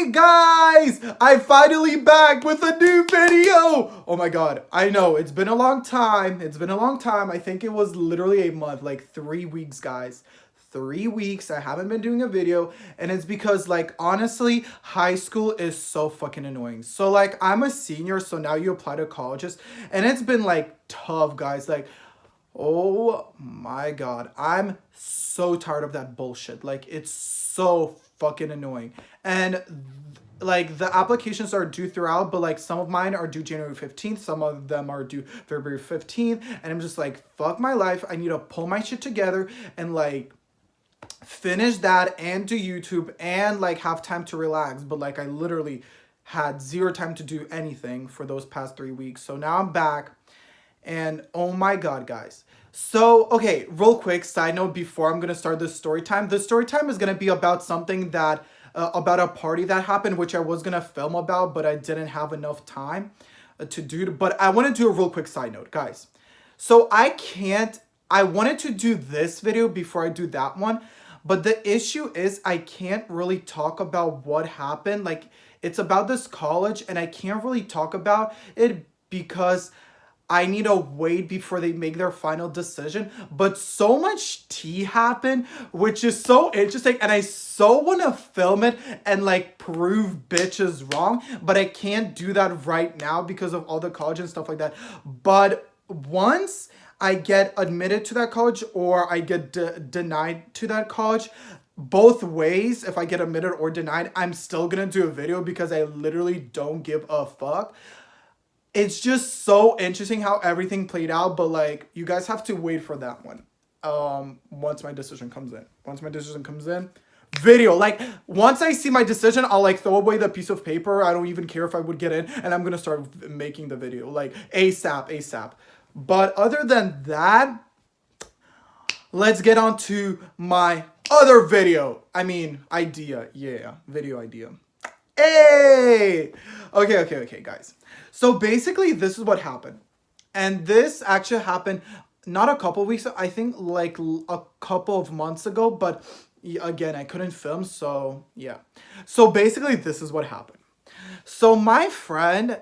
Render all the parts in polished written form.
Hey guys, I'm finally back with a new video. Oh my god, I know it's been a long time. I think it was literally a month, like 3 weeks, guys. 3 weeks I haven't been doing a video, and it's because, like, honestly, high school is so fucking annoying. So like, I'm a senior, so now you apply to colleges, and it's been like tough, guys. Like, oh my god, I'm so tired of that bullshit. Like, it's so fucking annoying. And like, the applications are due throughout, but like, some of mine are due January 15th, some of them are due February 15th, and I'm just like, fuck my life. I need to pull my shit together and like finish that and do YouTube and like have time to relax. But like, I literally had zero time to do anything for those past 3 weeks. So now I'm back. And oh my god, guys. So, okay, real quick side note before I'm gonna start this story time. The story time is gonna be about something that, about a party that happened, which I was gonna film about, but I didn't have enough time to do. But I wanna do a real quick side note, guys. So I wanted to do this video before I do that one, but the issue is I can't really talk about what happened. Like, it's about this college, and I can't really talk about it because I need to wait before they make their final decision. But so much tea happened, which is so interesting, and I so want to film it and like prove bitches wrong, but I can't do that right now because of all the college and stuff like that. But once I get admitted to that college or I get denied to that college, both ways, if I get admitted or denied, I'm still gonna do a video because I literally don't give a fuck. It's just so interesting how everything played out, but like, you guys have to wait for that one. Once my decision comes in. Video. Like, once I see my decision, I'll like throw away the piece of paper. I don't even care if I would get in, and I'm gonna start making the video. Like, ASAP. But other than that, let's get on to my other video. I mean, idea. Yeah, video idea. Hey! Okay, guys. So basically, this is what happened. And this actually happened not a couple weeks, I think like a couple of months ago, but again, I couldn't film, so yeah. So basically, this is what happened. So my friend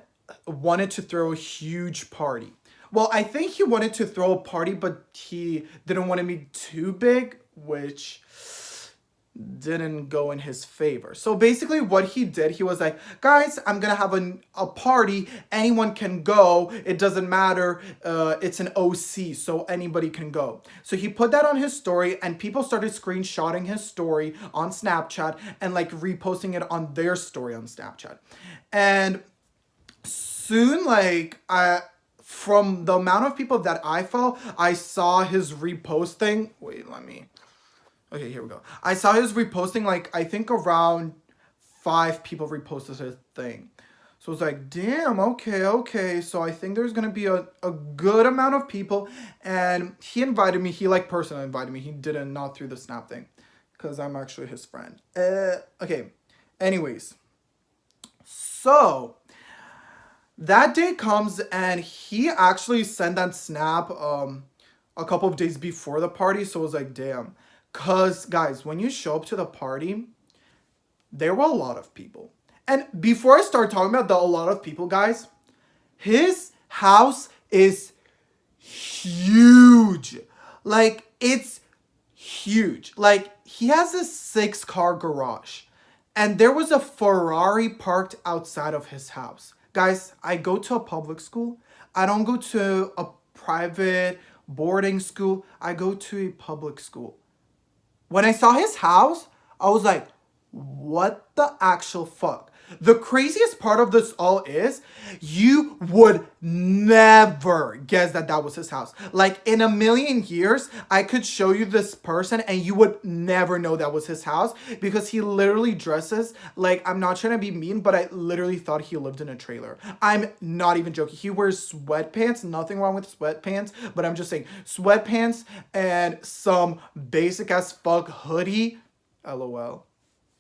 wanted to throw a huge party. Well, I think he wanted to throw a party, but he didn't want it to be too big, which didn't go in his favor. So basically what he did, he was like, guys, I'm gonna have a party, anyone can go, it doesn't matter, it's an OC, so anybody can go. So he put that on his story, and people started screenshotting his story on Snapchat and like reposting it on their story on Snapchat. And soon, like, from the amount of people that I follow, I saw his reposting. Okay, here we go. I saw his reposting, like, I think around 5 people reposted his thing. So it's like, damn, okay. So I think there's gonna be a good amount of people. And he invited me. He, like, personally invited me. He didn't, not through the Snap thing. Because I'm actually his friend. Okay. Anyways. So that day comes, and he actually sent that Snap a couple of days before the party. So it was like, damn. Because, guys, when you show up to the party, there were a lot of people. And before I start talking about a lot of people, guys, his house is huge. Like, it's huge. Like, he has a 6-car garage. And there was a Ferrari parked outside of his house. Guys, I go to a public school. I don't go to a private boarding school. I go to a public school. When I saw his house, I was like, what the actual fuck? The craziest part of this all is, you would never guess that that was his house. Like, in a million years, I could show you this person and you would never know that was his house, because he literally dresses like, I'm not trying to be mean, but I literally thought he lived in a trailer. I'm not even joking. He wears sweatpants, nothing wrong with sweatpants, but I'm just saying, sweatpants and some basic as fuck hoodie, LOL.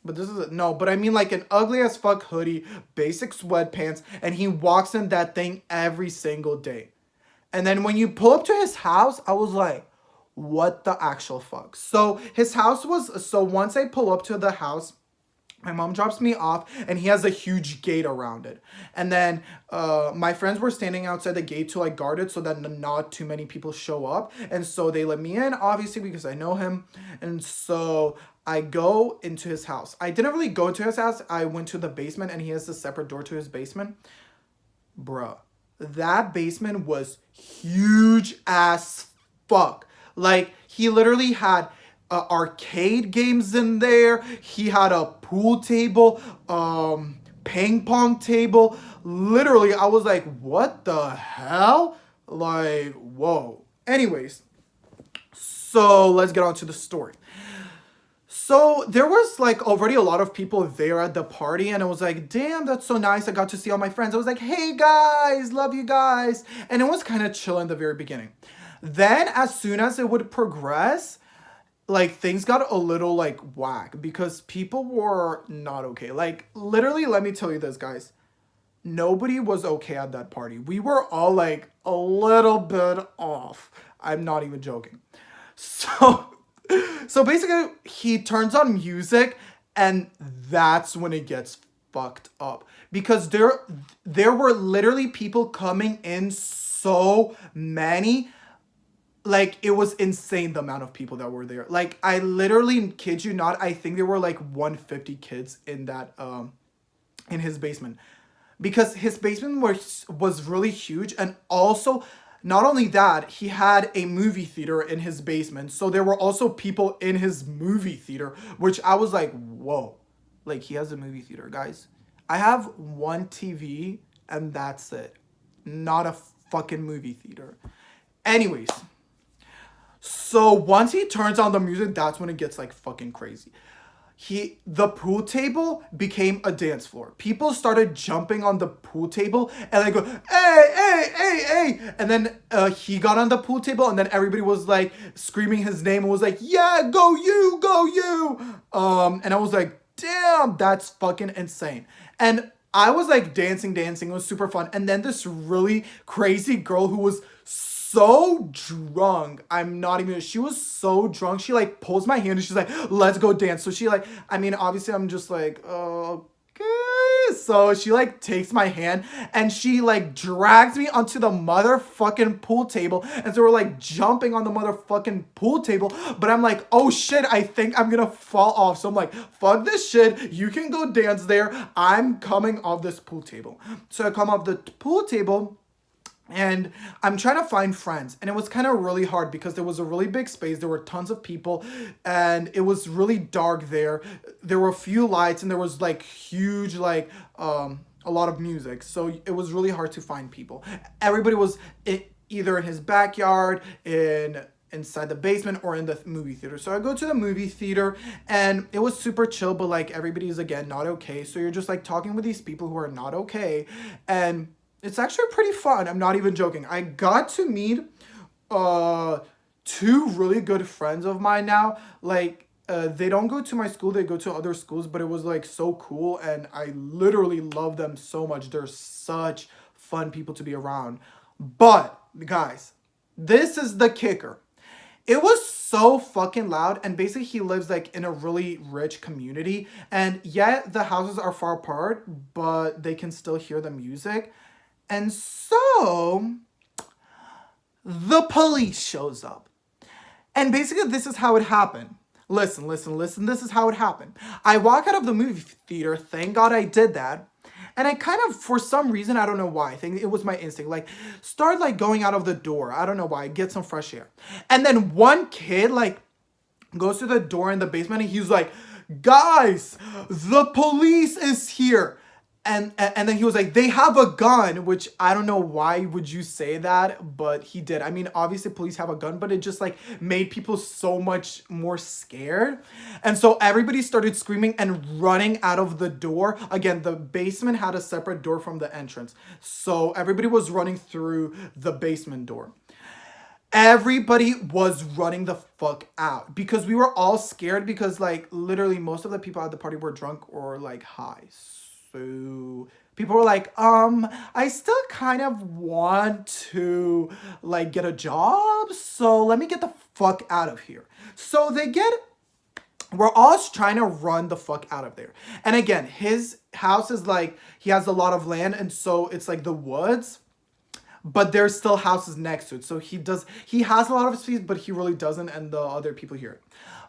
But this is no, but I mean like an ugly as fuck hoodie, basic sweatpants, and he walks in that thing every single day. And then when you pull up to his house, I was like, what the actual fuck? So his house was, so once I pull up to the house, My mom drops me off, and he has a huge gate around it. And then my friends were standing outside the gate to like guard it so that not too many people show up. And so they let me in, obviously, because I know him. And so I go into his house. I didn't really go into his house. I went to the basement, and he has a separate door to his basement. Bruh, that basement was huge as fuck. Like, he literally had arcade games in there. He had a pool table, ping pong table. Literally, I was like, what the hell? Like, whoa. Anyways, so let's get on to the story. So there was like already a lot of people there at the party, and I was like, damn, that's so nice. I got to see all my friends. I was like, hey guys, love you guys. And it was kind of chill in the very beginning. Then as soon as it would progress, like things got a little like whack because people were not okay. Like literally, let me tell you this, guys. Nobody was okay at that party. We were all like a little bit off. I'm not even joking. So so basically he turns on music, and that's when it gets fucked up because there were literally people coming in, so many. Like it was insane the amount of people that were there. Like I literally kid you not, I think there were like 150 kids in that in his basement, because his basement was really huge. And also, not only that, he had a movie theater in his basement, so there were also people in his movie theater, which I was like, whoa. Like he has a movie theater, guys. I have one TV and that's it, not a fucking movie theater. Anyways, so once he turns on the music, that's when it gets like fucking crazy. The pool table became a dance floor. People started jumping on the pool table and they go, hey, hey, hey, hey. And then he got on the pool table, and then everybody was like screaming his name and was like, yeah, go you, go you. And I was like, damn, that's fucking insane. And I was like dancing. It was super fun. And then this really crazy girl who was so drunk. I'm not even, she was so drunk. She like pulls my hand and she's like, let's go dance. So she like, I mean, obviously I'm just like, okay. So she like takes my hand and she like drags me onto the motherfucking pool table. And so we're like jumping on the motherfucking pool table. But I'm like, oh shit, I think I'm gonna fall off. So I'm like, fuck this shit. You can go dance there. I'm coming off this pool table. So I come off the pool table, and I'm trying to find friends. And it was kind of really hard because there was a really big space. There were tons of people. And it was really dark there. There were a few lights. And there was like huge, like, a lot of music. So it was really hard to find people. Everybody was either in his backyard, inside the basement, or in the movie theater. So I go to the movie theater, and it was super chill, but like everybody's again not okay. So you're just like talking with these people who are not okay. And it's actually pretty fun. I'm not even joking. I got to meet two really good friends of mine now. Like they don't go to my school, they go to other schools, but it was like so cool, and I literally love them so much. They're such fun people to be around. But guys, this is the kicker. It was so fucking loud, and basically he lives like in a really rich community, and yet the houses are far apart, but they can still hear the music. And so the police shows up. And basically this is how it happened. Listen. This is how it happened. I walk out of the movie theater. Thank God I did that. And I kind of, for some reason, I don't know why, I think it was my instinct, like, start like going out of the door. I don't know why. Get some fresh air. And then one kid like goes to the door in the basement, and he's like, guys, the police is here. And then he was like, they have a gun, which I don't know why would you say that, but he did. I mean, obviously police have a gun, but it just like made people so much more scared. And so everybody started screaming and running out of the door. Again, the basement had a separate door from the entrance. So everybody was running through the basement door. Everybody was running the fuck out because we were all scared, because like literally most of the people at the party were drunk or like high. So people were like, I still kind of want to like get a job, so let me get the fuck out of here. So they get we're all trying to run the fuck out of there. And again, his house is like, he has a lot of land, and so it's like the woods, but there's still houses next to it. So he has a lot of space, but he really doesn't, and the other people hear it.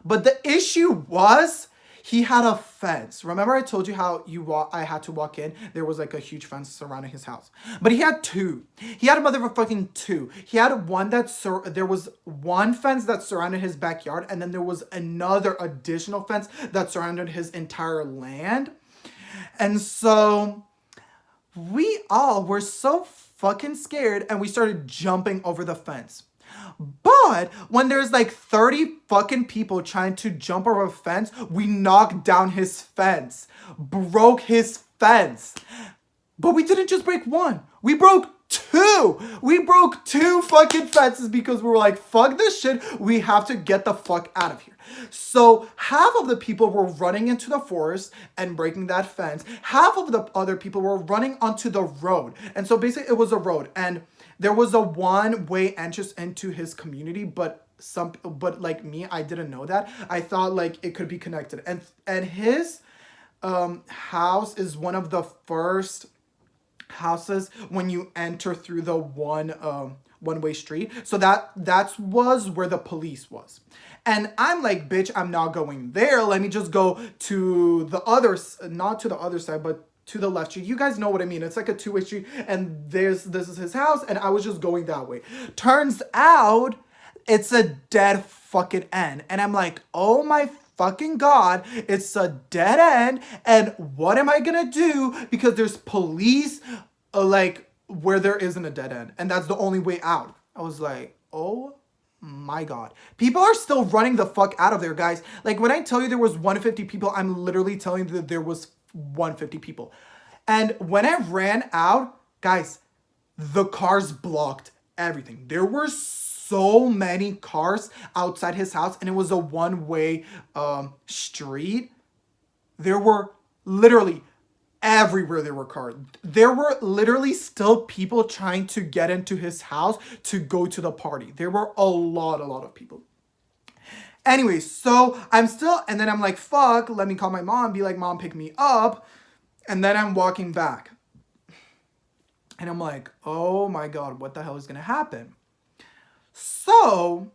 But the issue was he had a fence. Remember I told you how I had to walk in? There was like a huge fence surrounding his house. But he had two. He had a motherfucking two. He had one there was one fence that surrounded his backyard, and then there was another additional fence that surrounded his entire land. And so we all were so fucking scared, and we started jumping over the fence. But when there's like 30 fucking people trying to jump over a fence, we knocked down his fence, broke his fence. But we didn't just break one, we broke two. We broke two fucking fences because we were like, fuck this shit, we have to get the fuck out of here. So half of the people were running into the forest and breaking that fence. Half of the other people were running onto the road. And so basically it was a road, and there was a one-way entrance into his community, but like me, I didn't know that. I thought like it could be connected. And his house is one of the first houses when you enter through the one-way street. So that was where the police was. And I'm like, bitch, I'm not going there. Let me just go to the other, not to the other side, but to the left street. You guys know what I mean. It's like a two-way street, and this is his house, and I was just going that way. Turns out it's a dead fucking end. And I'm like, oh my fucking God, it's a dead end. And what am I gonna do? Because there's police like where there isn't a dead end, and that's the only way out. I was like, oh my God. People are still running the fuck out of there, guys. Like when I tell you there was 150 people, I'm literally telling you that there was 150 people. And when I ran out, guys, the cars blocked everything. There were so many cars outside his house, and it was a one-way street. There were literally everywhere there were cars. There were literally still people trying to get into his house to go to the party. There were a lot of people. Anyway, so and then I'm like, fuck, let me call my mom, be like, Mom, pick me up. And then I'm walking back. And I'm like, oh my God, what the hell is gonna happen? So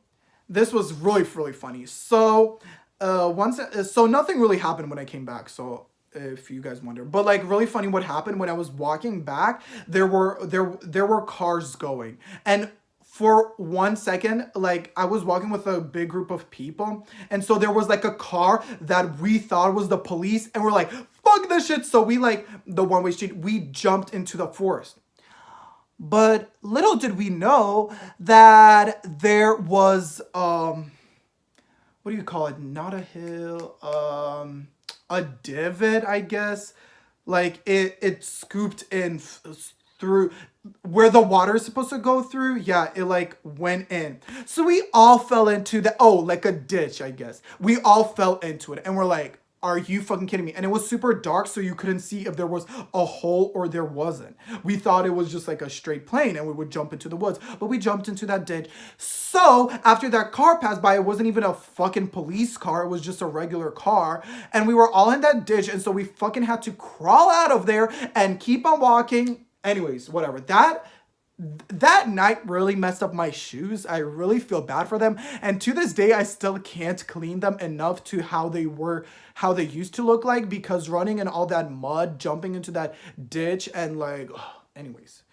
this was really funny. So so nothing really happened when I came back. So if you guys wonder, but like really funny what happened when I was walking back, there were cars going, and for 1 second, like I was walking with a big group of people, and so there was like a car that we thought was the police, and we're like, fuck this shit. So we like the one-way street, we jumped into the forest. But little did we know that there was what do you call it? Not a hill, a divot, I guess. Like it scooped in through where the water is supposed to go through. Yeah, it like went in. So we all fell into the, like a ditch, I guess. We all fell into it, and we're like, are you fucking kidding me? And it was super dark, so you couldn't see if there was a hole or there wasn't. We thought it was just like a straight plane and we would jump into the woods, but we jumped into that ditch. So after that car passed by, it wasn't even a fucking police car. It was just a regular car. And we were all in that ditch. And so we fucking had to crawl out of there and keep on walking. Anyways, whatever. That night really messed up my shoes. I really feel bad for them. And to this day, I still can't clean them enough to how they used to look like, because running in all that mud, jumping into that ditch, and like, anyways.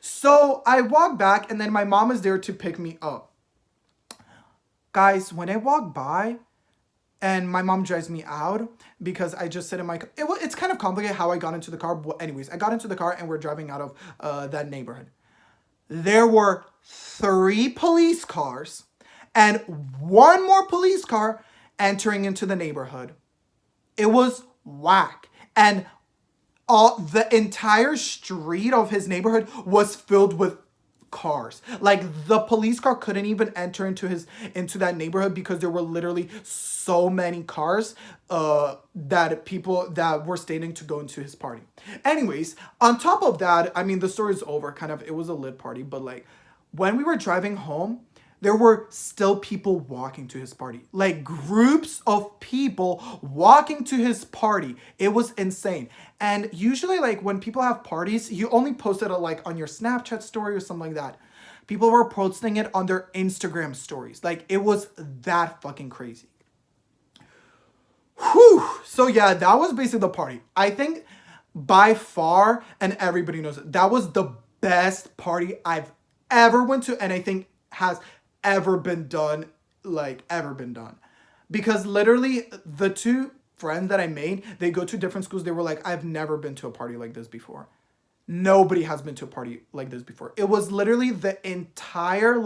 So I walk back, and then my mom is there to pick me up. Guys, when I walk by, and my mom drives me out because I just sit in my car. It's kind of complicated how I got into the car. But anyways, I got into the car and we're driving out of that neighborhood. There were 3 police cars and 1 more police car entering into the neighborhood. It was whack. And the entire street of his neighborhood was filled with cars. Like the police car couldn't even enter into that neighborhood because there were literally so many cars that people that were staying to go into his party. Anyways, on top of that, I mean, the story's over. Kind of, it was a lit party, but like when we were driving home, there were still people walking to his party. Like groups of people walking to his party. It was insane. And usually like when people have parties, you only post it like on your Snapchat story or something like that. People were posting it on their Instagram stories. Like it was that fucking crazy. Whew. So yeah, that was basically the party. I think by far, and everybody knows it, that was the best party I've ever went to, and I think has ever been done, like ever been done. Because literally the two friends that I made, they go to different schools. They were like, I've never been to a party like this before. Nobody has been to a party like this before. It was literally the entire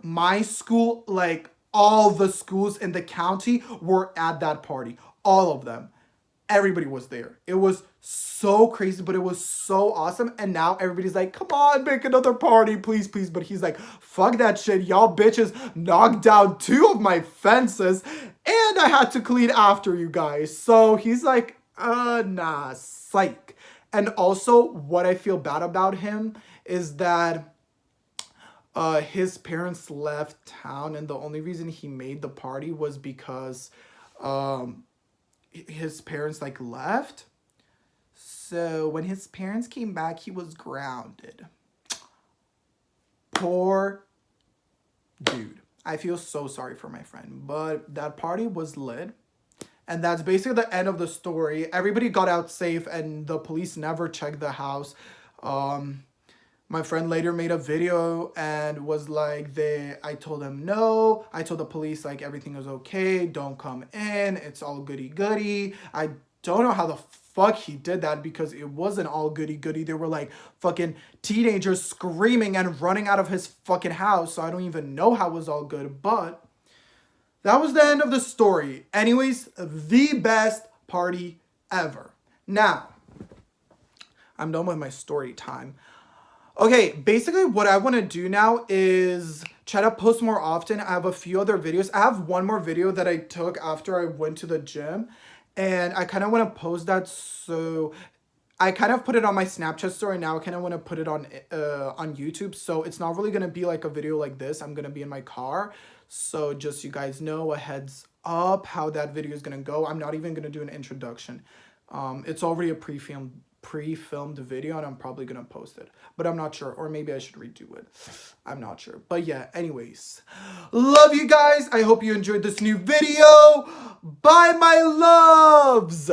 my school, like all the schools in the county were at that party. All of them. Everybody was there. It was so crazy, but it was so awesome. And now everybody's like, come on, make another party, please, please. But he's like, fuck that shit. Y'all bitches knocked down 2 of my fences and I had to clean after you guys. So he's like, nah, psych. And also what I feel bad about him is that his parents left town, and the only reason he made the party was because his parents like left. So when his parents came back, he was grounded. Poor dude. I feel so sorry for my friend, but that party was lit. And that's basically the end of the story. Everybody got out safe and the police never checked the house. My friend later made a video and was like, I told them no. I told the police like everything is okay. Don't come in. It's all goody goody. I don't know how the fuck he did that because it wasn't all goody goody. There were like fucking teenagers screaming and running out of his fucking house. So I don't even know how it was all good. But that was the end of the story. Anyways, the best party ever. Now, I'm done with my story time. Okay, basically what I want to do now is try to post more often. I have a few other videos. I have one more video that I took after I went to the gym. And I kind of want to post that. So I kind of put it on my Snapchat story. Now I kind of want to put it on YouTube. So it's not really going to be like a video like this. I'm going to be in my car. So just so you guys know, a heads up how that video is going to go. I'm not even going to do an introduction. It's already a pre-filmed video and I'm probably gonna post it, but I'm not sure, or maybe I should redo it. I'm not sure, but yeah, anyways, love you guys. I hope you enjoyed this new video. Bye, my loves.